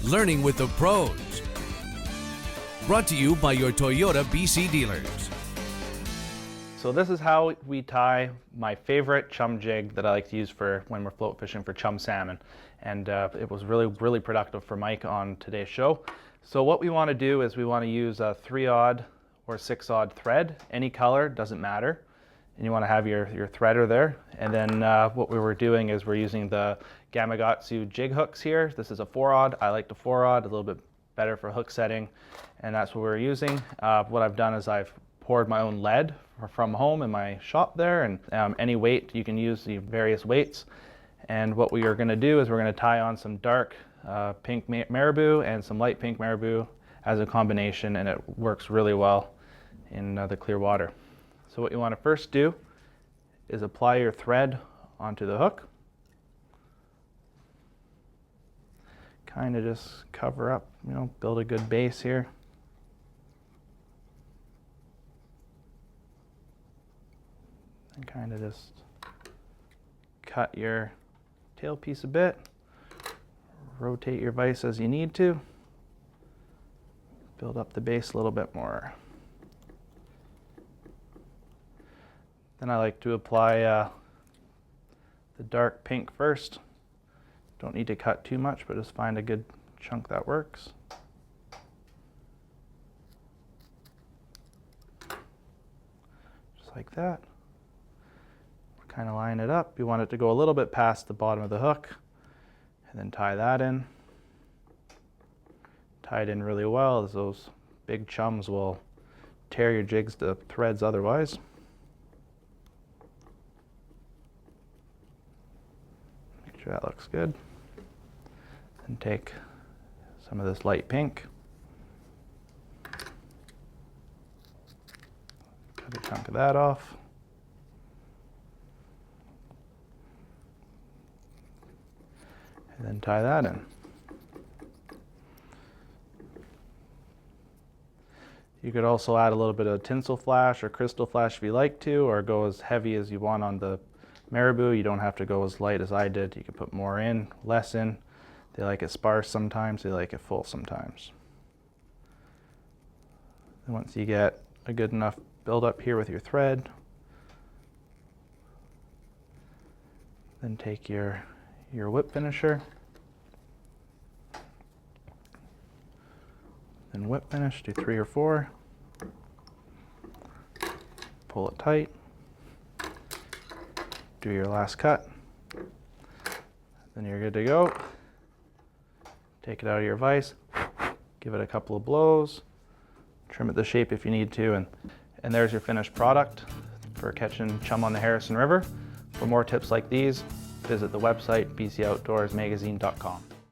Learning with the pros. Brought to you by your Toyota BC dealers. So this is how we tie my favorite chum jig that I like to use for when we're float fishing for chum salmon. And it was really productive for Mike on today's show. So what we want to do is we want to use a 3-aught or 6-aught thread. Any color, doesn't matter. And you want to have your threader there. And then what we were doing is we're using the Gamakatsu jig hooks here. This is a 4-aught. I like the 4-aught, a little bit better for hook setting. And that's what we're using. What I've done is I've poured my own lead from home in my shop there, and any weight, you can use the various weights. And what we are going to do is we're going to tie on some dark pink marabou and some light pink marabou as a combination, and it works really well in the clear water. So what you want to first do is apply your thread onto the hook. Kind of just cover up, build a good base here. And kind of just cut your tailpiece a bit. Rotate your vise as you need to. Build up the base a little bit more. Then I like to apply the dark pink first. Don't need to cut too much, but just find a good chunk that works. Just like that. Kind of line it up. You want it to go a little bit past the bottom of the hook, and then tie that in. Tie it in really well, as those big chums will tear your jigs to threads otherwise. Make sure that looks good. And take some of this light pink. Cut a chunk of that off. And then tie that in. You could also add a little bit of tinsel flash or crystal flash if you like to, or go as heavy as you want on the marabou. You don't have to go as light as I did. You could put more in, less in. They like it sparse sometimes, they like it full sometimes. And once you get a good enough build up here with your thread, then take your whip finisher, then whip finish, do 3 or 4, pull it tight, do your last cut, then you're good to go. Take it out of your vise, give it a couple of blows, trim it the shape if you need to, and there's your finished product for catching chum on the Harrison River. For more tips like these, visit the website bcoutdoorsmagazine.com.